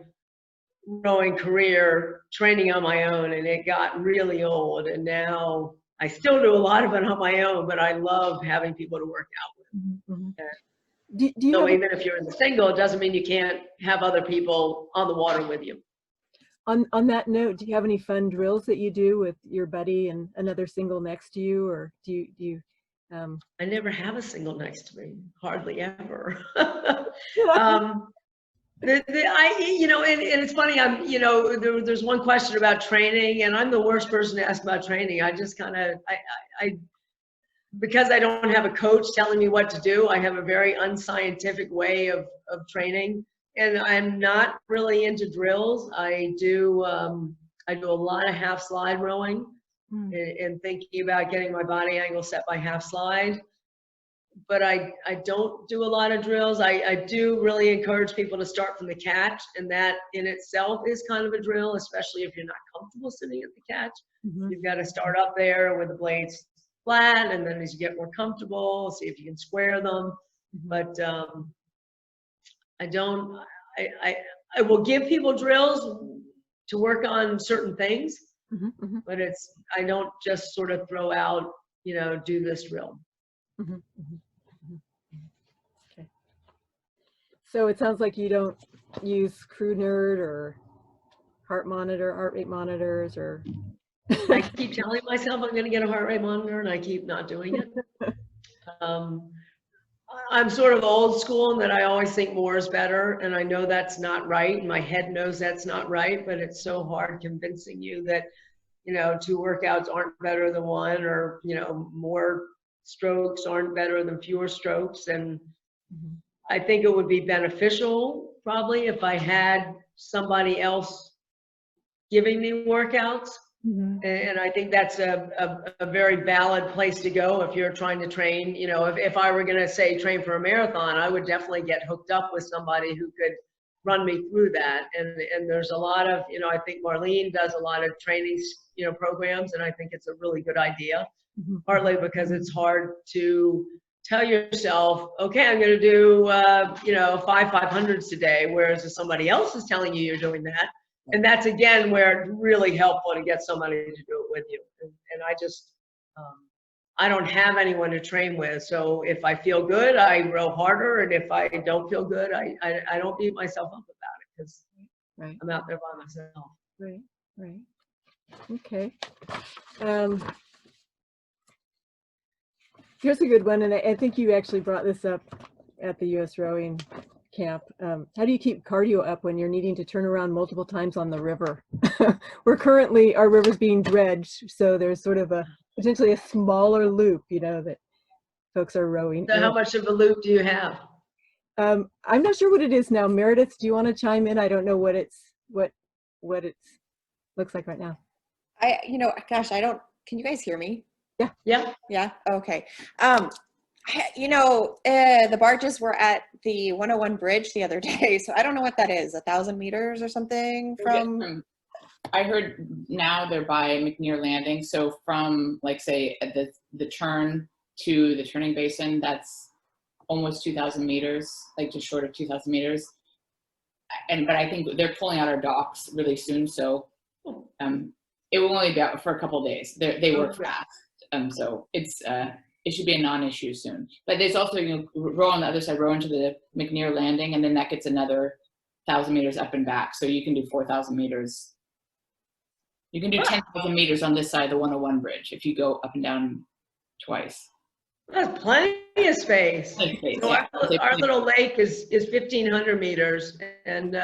rowing career training on my own, and it got really old. And now I still do a lot of it on my own, but I love having people to work out with. Mm-hmm. So even if you're in the single, it doesn't mean you can't have other people on the water with you. On that note, do you have any fun drills that you do with your buddy and another single next to you, or do you? I never have a single next to me, hardly ever. You know, and it's funny. You know, there's one question about training, and I'm the worst person to ask about training. I just kind of, because I don't have a coach telling me what to do, I have a very unscientific way of training, and I'm not really into drills. I do a lot of half slide rowing, and thinking about getting my body angle set by half slide. But I don't do a lot of drills. I do really encourage people to start from the catch, and that in itself is kind of a drill, especially if you're not comfortable sitting at the catch. You've got to start up there with the blades flat, and then as you get more comfortable, see if you can square them. But I will give people drills to work on certain things, but I don't just sort of throw out, you know, do this drill. Okay. So it sounds like you don't use Crew Nerd or heart rate monitors, or. I keep telling myself I'm going to get a heart rate monitor, and I keep not doing it. I'm sort of old school in that I always think more is better, and I know that's not right. My head knows that's not right, but it's so hard convincing you that, you know, 2 workouts aren't better than 1, or, you know, more strokes aren't better than fewer strokes. And I think it would be beneficial probably if I had somebody else giving me workouts. And I think that's a very valid place to go if you're trying to train. You know, if I were going to say train for a marathon, I would definitely get hooked up with somebody who could run me through that. And there's a lot of, you know, I think Marlene does a lot of training, you know, programs, and I think it's a really good idea. Partly because it's hard to tell yourself, okay, I'm going to do, you know, 5 500s today, whereas if somebody else is telling you you're doing that. And that's, again, where it's really helpful to get somebody to do it with you. And I just, I don't have anyone to train with. So if I feel good, I row harder. And if I don't feel good, I don't beat myself up about it, because I'm out there by myself. Right. Okay. Here's a good one, and I think you actually brought this up at the U.S. rowing camp. How do you keep cardio up when you're needing to turn around multiple times on the river? We're currently, our river's being dredged, so there's sort of potentially a smaller loop, you know, that folks are rowing. So how much of a loop do you have? I'm not sure what it is now. Meredith, do you want to chime in? I don't know what it's looks like right now. You know, gosh, can you guys hear me? Yeah. Okay. You know, the barges were at the 101 bridge the other day, so I don't know what that is, 1,000 meters or something from. I heard now they're by McNear Landing, so from, like, say at the turn to the turning basin, that's almost 2,000 meters, like just short of 2,000 meters. But I think they're pulling out our docks really soon, so it will only be out for a couple of days. They work fast, so it should be a non-issue soon. But there's also, you know, row on the other side, row into the McNear Landing, and then that gets another 1,000 meters up and back. So you can do 4,000 meters. You can do 10,000 meters on this side of the 101 bridge if you go up and down twice. That's plenty of space. So our little lake is 1,500 meters, and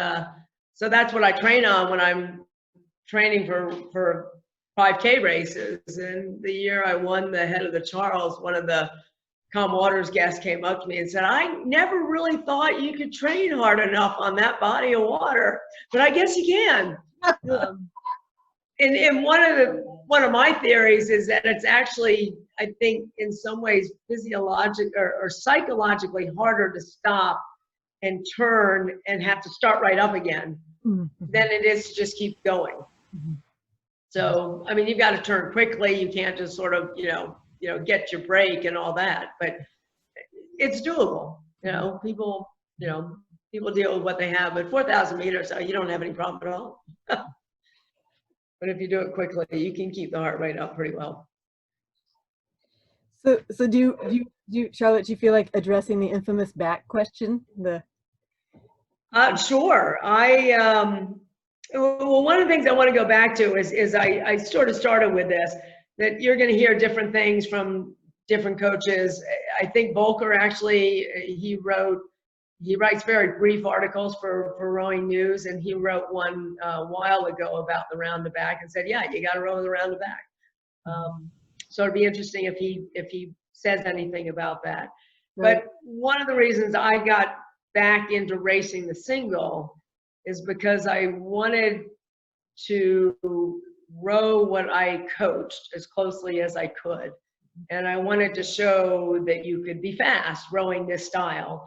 so that's what I train on when I'm training for 5K races. And the year I won the Head of the Charles, one of the calm waters guest came up to me and said, I never really thought you could train hard enough on that body of water, but I guess you can. And one of my theories is that it's actually, I think, in some ways physiologic or psychologically harder to stop and turn and have to start right up again than it is to just keep going. So, I mean, you've got to turn quickly. You can't just sort of, get your break and all that, but it's doable. People deal with what they have, but 4,000 meters, you don't have any problem at all. But if you do it quickly, you can keep the heart rate up pretty well. So do you, Charlotte, do you feel like addressing the infamous back question? Sure. Well, one of the things I want to go back to is I sort of started with this, that you're going to hear different things from different coaches. I think Volker actually, he writes very brief articles for Rowing News, and he wrote one a while ago about the round to back and said, yeah, you got to row the round to back. So it'd be interesting if he says anything about that. Right. But one of the reasons I got back into racing the single is because I wanted to row what I coached as closely as I could. And I wanted to show that you could be fast rowing this style.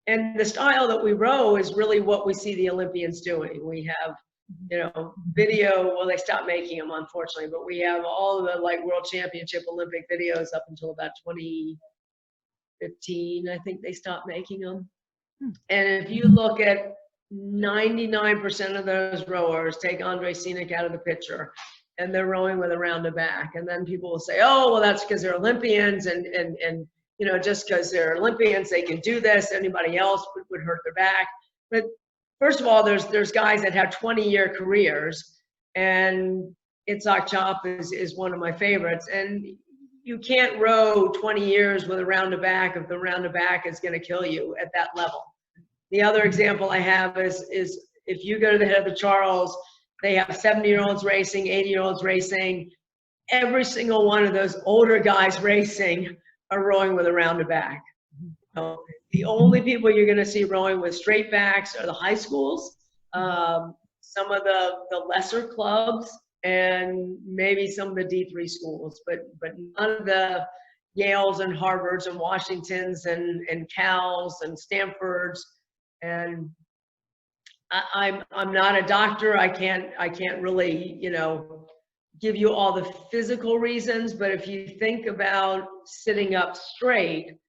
And the style that we row is really what we see the Olympians doing. We have, video, well, they stopped making them, unfortunately, but we have all of the World Championship Olympic videos up until about 2015, I think they stopped making them. And if you look at 99% of those rowers, take Andre Scenic out of the picture, and they're rowing with a round to back. And then people will say, oh, well, that's because they're Olympians, and just because they're Olympians, they can do this. Anybody else would hurt their back. But first of all, there's guys that have 20-year careers, and Itzhak Chop is one of my favorites. And you can't row 20 years with a round to back if the round to back is going to kill you at that level. The other example I have is if you go to the head of the Charles, they have 70-year-olds racing, 80-year-olds racing. Every single one of those older guys racing are rowing with a round to back. The only people you're going to see rowing with straight backs are the high schools, some of the lesser clubs, and maybe some of the D3 schools, but none of the Yales and Harvards and Washingtons and Cals and Stanfords. And I'm not a doctor. I can't really, give you all the physical reasons, but if you think about sitting up straight,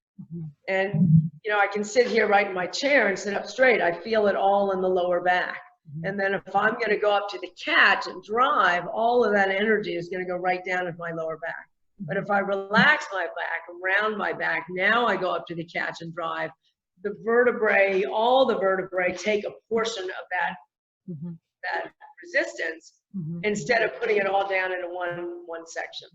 and I can sit here right in my chair and sit up straight, I feel it all in the lower back. And then if I'm going to go up to the catch and drive, all of that energy is going to go right down into my lower back. But if I relax my back, around my back, now I go up to the catch and drive, the vertebrae, all the vertebrae take a portion of that resistance instead of putting it all down into one section.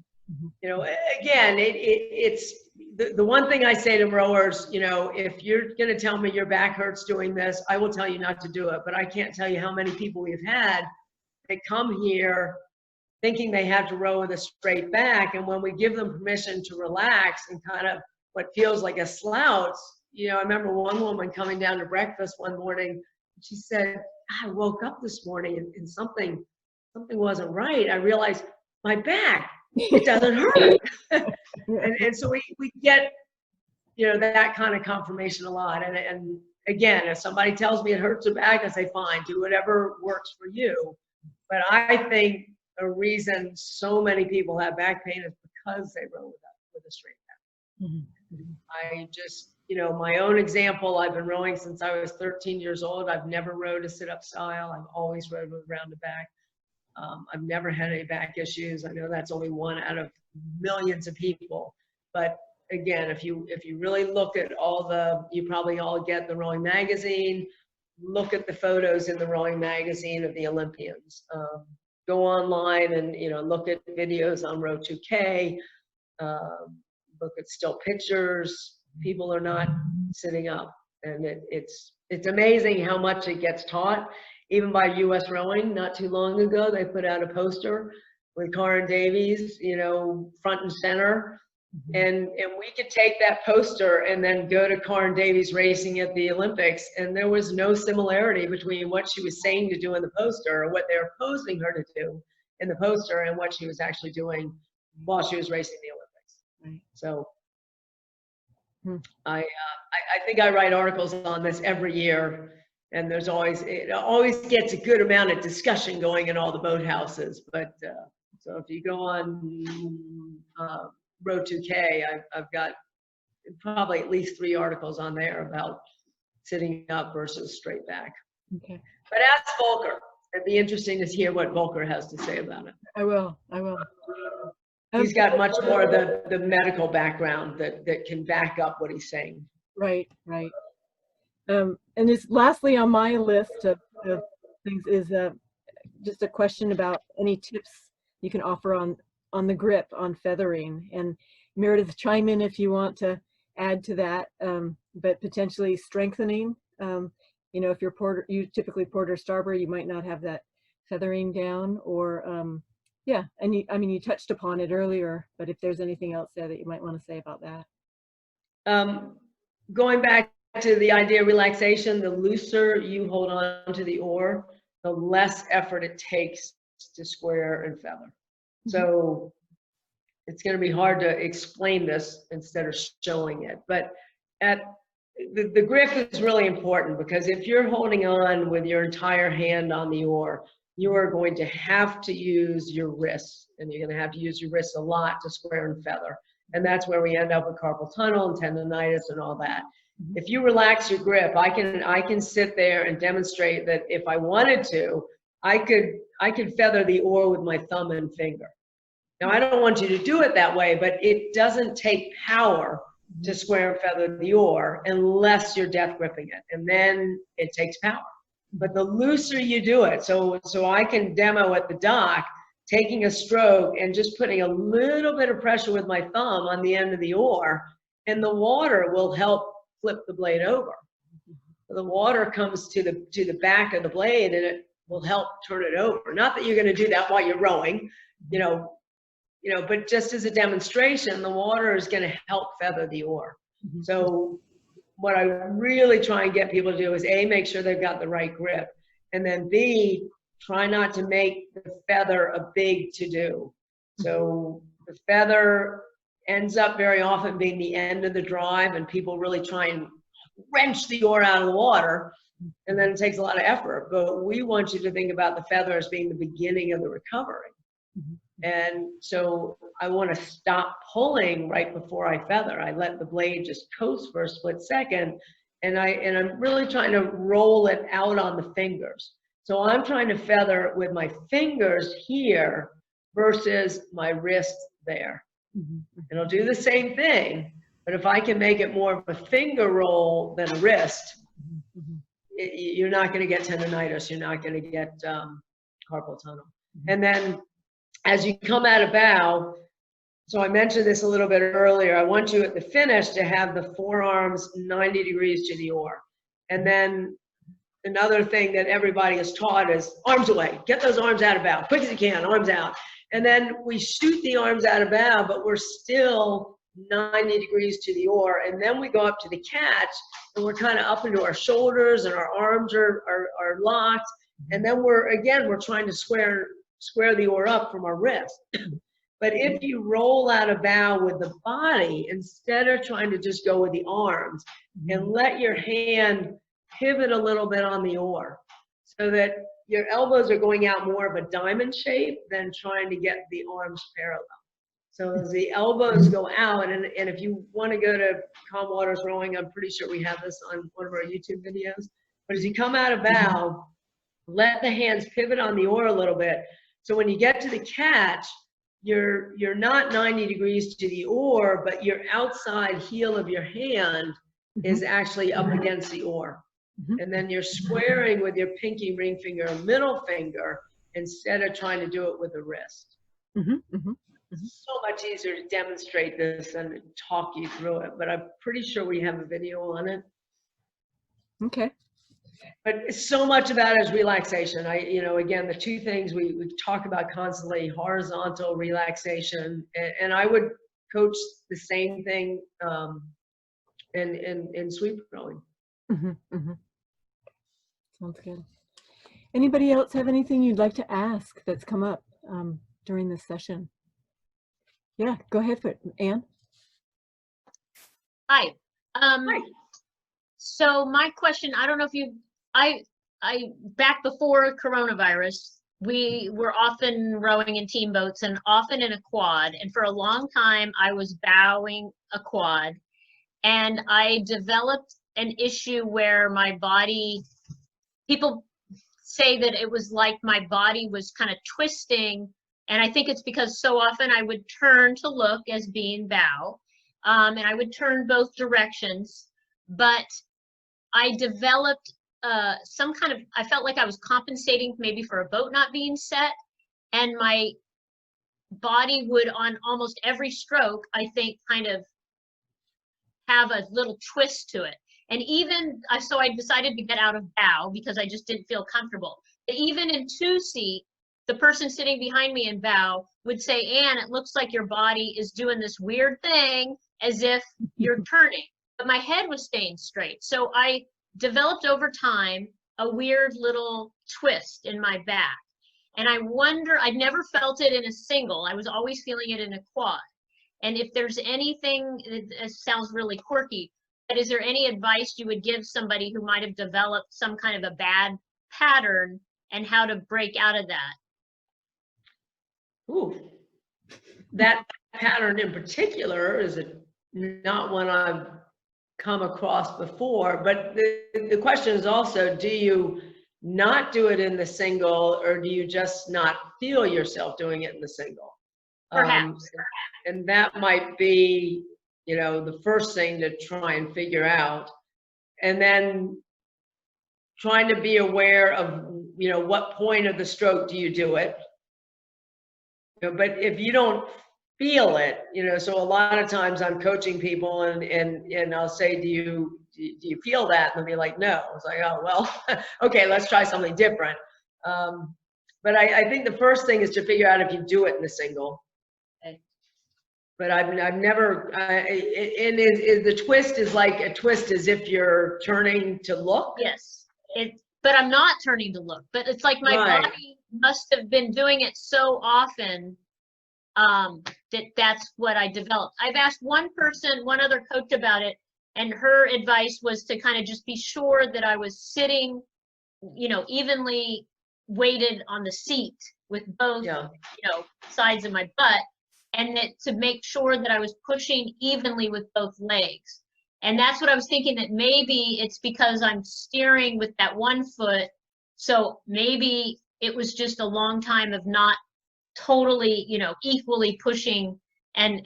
Again, it's the one thing I say to rowers, if you're going to tell me your back hurts doing this, I will tell you not to do it. But I can't tell you how many people we've had that come here thinking they have to row with a straight back. And when we give them permission to relax and kind of what feels like a slouch, I remember one woman coming down to breakfast one morning. She said, I woke up this morning and something wasn't right. I realized my back, it doesn't hurt. and so we get, that kind of confirmation a lot. And again, if somebody tells me it hurts their back, I say, fine, do whatever works for you. But I think the reason so many people have back pain is because they row with a straight back. I just, my own example, I've been rowing since I was 13 years old. I've never rowed a sit-up style. I've always rowed with round to back. I've never had any back issues. I know that's only one out of millions of people. But again, if you really look at you probably all get the Rowing Magazine, look at the photos in the Rowing Magazine of the Olympians. Go online and, look at videos on Row 2K, look at still pictures. People are not sitting up, and it's amazing how much it gets taught. Even by U.S. Rowing, not too long ago, they put out a poster with Karin Davies, front and center, And we could take that poster and then go to Karen Davies racing at the Olympics, and there was no similarity between what she was saying to do in the poster or what they were posing her to do in the poster and what she was actually doing while she was racing the Olympics. Right. So I think I write articles on this every year, and it always gets a good amount of discussion going in all the boathouses. But so if you go on Road 2K, I've got probably at least 3 articles on there about sitting up versus straight back. Okay. But ask Volker. It'd be interesting to hear what Volker has to say about it. I will. He's got much more of the medical background that can back up what he's saying. Right. And it's lastly on my list of things is just a question about any tips you can offer on the grip, on feathering. And Meredith, chime in if you want to add to that, but potentially strengthening. If you typically porter starboard, you might not have that feathering down, or and you touched upon it earlier, but if there's anything else there that you might want to say about that. Going back to the idea of relaxation, the looser you hold on to the oar, the less effort it takes to square and feather. So it's going to be hard to explain this instead of showing it. But the grip is really important, because if you're holding on with your entire hand on the oar, you are going to have to use your wrists, and you're going to have to use your wrists a lot to square and feather. And that's where we end up with carpal tunnel and tendonitis and all that. If you relax your grip, I can sit there and demonstrate that if I wanted to, I could feather the oar with my thumb and finger. Now, I don't want you to do it that way, but it doesn't take power to square and feather the oar unless you're death gripping it, and then it takes power. But the looser you do it, so I can demo at the dock, taking a stroke and just putting a little bit of pressure with my thumb on the end of the oar, and the water will help flip the blade over. The water comes to the back of the blade, and it will help turn it over. Not that you're going to do that while you're rowing, but just as a demonstration, the water is going to help feather the oar. So what I really try and get people to do is A, make sure they've got the right grip, and then B, try not to make the feather a big to-do. So the feather ends up very often being the end of the drive, and people really try and wrench the oar out of the water, and then it takes a lot of effort. But we want you to think about the feather as being the beginning of the recovery. And so I want to stop pulling right before I feather. I let the blade just coast for a split second, and I'm really trying to roll it out on the fingers. So I'm trying to feather with my fingers here versus my wrist there. It'll do the same thing, but if I can make it more of a finger roll than a wrist, you're not going to get tendonitis. You're not going to get carpal tunnel. And then as you come out of bow, so I mentioned this a little bit earlier, I want you at the finish to have the forearms 90 degrees to the oar. And then another thing that everybody is taught is arms away. Get those arms out of bow, quick as you can, arms out. And then we shoot the arms out of bow, but we're still 90 degrees to the oar. And then we go up to the catch, and we're kind of up into our shoulders, and our arms are locked. And then we're trying to square the oar up from our wrist. But if you roll out of bow with the body, instead of trying to just go with the arms, and let your hand pivot a little bit on the oar, so that your elbows are going out more of a diamond shape than trying to get the arms parallel. So as the elbows go out, and if you want to go to Calm Waters Rowing, I'm pretty sure we have this on one of our YouTube videos. But as you come out of bow, let the hands pivot on the oar a little bit. So when you get to the catch, you're not 90 degrees to the oar, but your outside heel of your hand is actually up against the oar. And then you're squaring with your pinky, ring finger, and middle finger instead of trying to do it with the wrist. It's so much easier to demonstrate this and talk you through it, but I'm pretty sure we have a video on it. Okay. But so much of that is relaxation. Again, the two things we talk about constantly: horizontal relaxation, and I would coach the same thing in sweep rowing. Sounds good. Anybody else have anything you'd like to ask that's come up during this session? Yeah, go ahead for it, Anne. Hi. Hi. So my question, I don't know if I back before coronavirus, we were often rowing in team boats and often in a quad. And for a long time, I was bowing a quad. And I developed an issue where my body, people say that it was like my body was kind of twisting. And I think it's because so often I would turn to look as being bow. And I would turn both directions. But I developed some kind of, I felt like I was compensating maybe for a boat not being set. And my body would, on almost every stroke, I think, kind of have a little twist to it. And even, so I decided to get out of bow because I just didn't feel comfortable. But even in two seat, the person sitting behind me in bow would say, Anne, it looks like your body is doing this weird thing as if you're turning. But my head was staying straight. So I developed over time a weird little twist in my back. And I wonder, I'd never felt it in a single. I was always feeling it in a quad. And if there's anything, it sounds really quirky, but is there any advice you would give somebody who might have developed some kind of a bad pattern and how to break out of that? Ooh, that pattern in particular is not one I've come across before, but the question is also, do you not do it in the single, or do you just not feel yourself doing it in the single? Perhaps. And that might be, you know, the first thing to try and figure out. And then trying to be aware of, you know, what point of the stroke do you do it? You know, but if you don't feel it, you know, so a lot of times I'm coaching people and I'll say, do you feel that? And they'll be like, no. It's like, oh, well, okay, let's try something different. But I think the first thing is to figure out if you do it in the single. Okay. But I've never, the twist is like a twist as if you're turning to look. Yes, but I'm not turning to look, but it's like my body must have been doing it so often that's what I developed. I've asked one other coach about it, and her advice was to kind of just be sure that I was sitting, you know, evenly weighted on the seat with both, you know, sides of my butt, and that to make sure that I was pushing evenly with both legs. And that's what I was thinking, that maybe it's because I'm steering with that one foot. So maybe it was just a long time of not totally, you know, equally pushing. And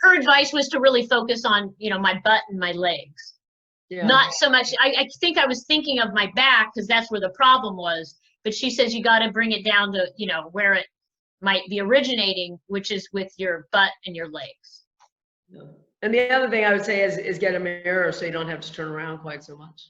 her advice was to really focus on, you know, my butt and my legs. Yeah. Not so much, I think I was thinking of my back because that's where the problem was. But she says you got to bring it down to, you know, where it might be originating, which is with your butt and your legs. Yeah. And the other thing I would say is get a mirror so you don't have to turn around quite so much.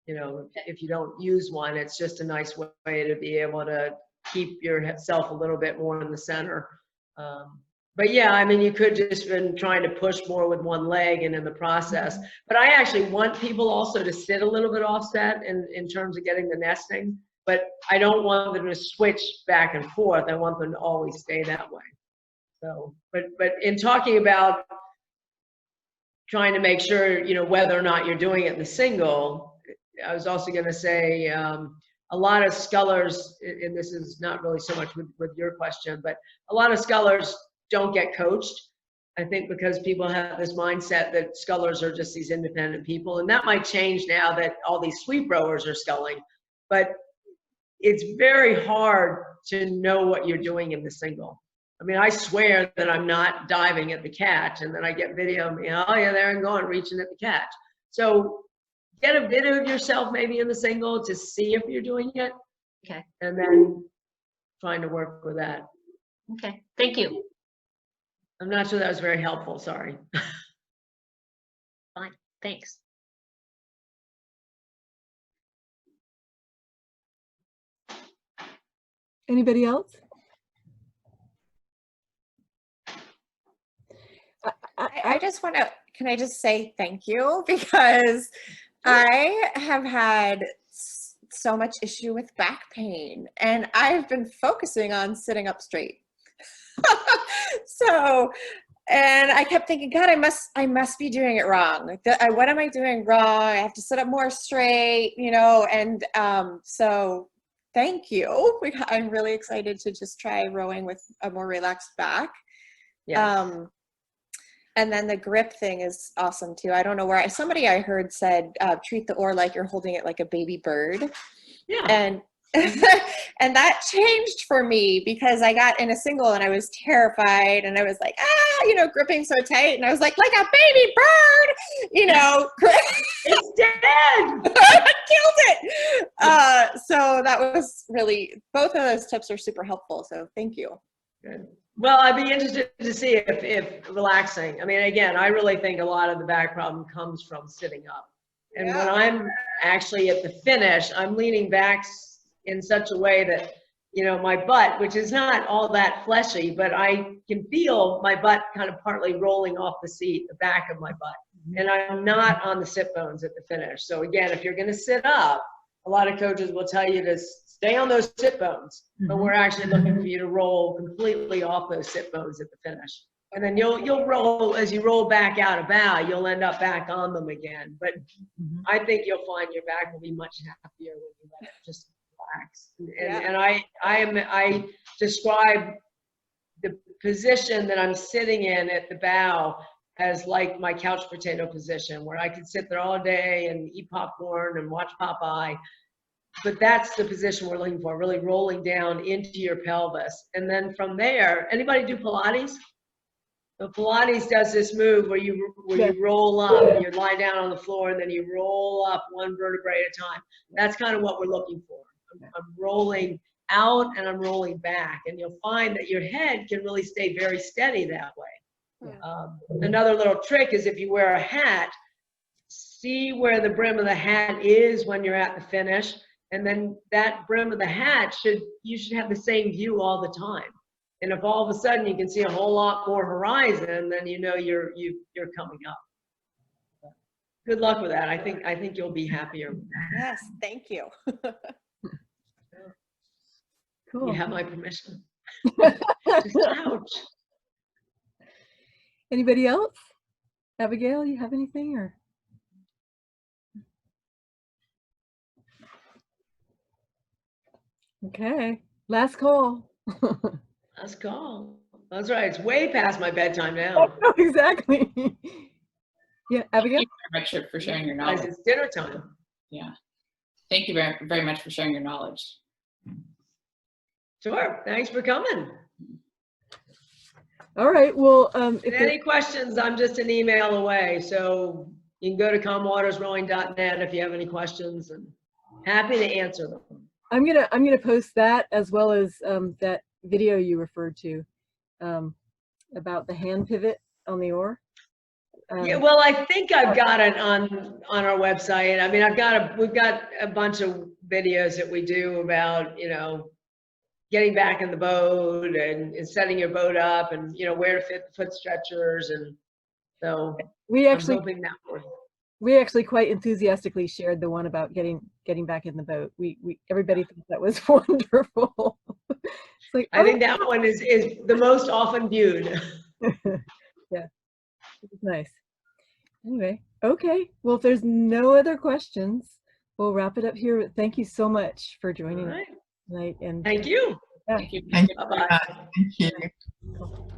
You know, if you don't use one, it's just a nice way to be able to keep yourself a little bit more in the center. But yeah, I mean, you could just been trying to push more with one leg and in the process. But I actually want people also to sit a little bit offset in terms of getting the nesting. But I don't want them to switch back and forth. I want them to always stay that way. So, but in talking about trying to make sure, you know, whether or not you're doing it in the single, I was also going to say a lot of scullers, and this is not really so much with your question, but a lot of scullers don't get coached. I think because people have this mindset that scullers are just these independent people, and that might change now that all these sweep rowers are sculling. But it's very hard to know what you're doing in the single. I mean, I swear that I'm not diving at the catch, and then I get video, you know, oh yeah, there I'm going, reaching at the catch. So get a video of yourself maybe in the single to see if you're doing it. Okay. And then trying to work with that. Okay, thank you. I'm not sure that was very helpful, sorry. Fine, thanks. Anybody else? I just want to, can I just say thank you? Because I have had so much issue with back pain and I've been focusing on sitting up straight. So, and I kept thinking, God, I must be doing it wrong. Like, what am I doing wrong? I have to sit up more straight, you know? And so thank you. I'm really excited to just try rowing with a more relaxed back. Yes. And then the grip thing is awesome too. I don't know where somebody I heard said, treat the oar like you're holding it like a baby bird. Yeah. And and that changed for me because I got in a single and I was terrified and I was like, you know, gripping so tight. And I was like a baby bird, you know. It's dead. Killed it. So that was really, both of those tips are super helpful. So thank you. Good. Well, I'd be interested to see if relaxing. I mean, again, I really think a lot of the back problem comes from sitting up. And when I'm actually at the finish, I'm leaning back in such a way that, you know, my butt, which is not all that fleshy, but I can feel my butt kind of partly rolling off the seat, the back of my butt. And I'm not on the sit bones at the finish. So again, if you're going to sit up, a lot of coaches will tell you to stay on those sit bones, but we're actually looking for you to roll completely off those sit bones at the finish. And then you'll roll, as you roll back out of bow, you'll end up back on them again. But I think you'll find your back will be much happier when you let it just relax. And I describe the position that I'm sitting in at the bow as like my couch potato position, where I could sit there all day and eat popcorn and watch Popeye. But that's the position we're looking for, really rolling down into your pelvis. And then from there, anybody do Pilates? So Pilates does this move where you roll up, you lie down on the floor, and then you roll up one vertebrae at a time. That's kind of what we're looking for. I'm rolling out and I'm rolling back. And you'll find that your head can really stay very steady that way. Another little trick is if you wear a hat, see where the brim of the hat is when you're at the finish, and then that brim of the hat you should have the same view all the time. And if all of a sudden you can see a whole lot more horizon, then you know you're coming up. Good luck with that. I think you'll be happier. Yes, thank you. Cool. You have my permission. Just ouch. Anybody else? Abigail, you have anything or? Okay, last call. Last call. That's right. It's way past my bedtime now. Exactly. Yeah, Abigail? Thank you very much for sharing your Guys, knowledge. it's dinner time. Yeah. Thank you very, very much for sharing your knowledge. Sure. Thanks for coming. All right, well, If any questions, I'm just an email away. So you can go to calmwatersrowing.net if you have any questions, and happy to answer them. I'm gonna post that as well as that video you referred to about the hand pivot on the oar. Yeah, well, I think I've got it on our website. I mean, we've got a bunch of videos that we do about, you know, getting back in the boat and setting your boat up, and you know where to fit the foot stretchers, and so I'm hoping that we actually quite enthusiastically shared the one about getting back in the boat. Everybody thought that was wonderful. It's like, I think that one is the most often viewed. Yeah, it's nice. Anyway, okay. Well, if there's no other questions, we'll wrap it up here. Thank you so much for joining us tonight. And thank you. Yeah. Thank you. Bye-bye. Thank you.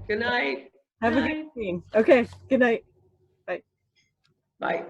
Good night. Have a good evening. Okay. Good night. Bye. Bye.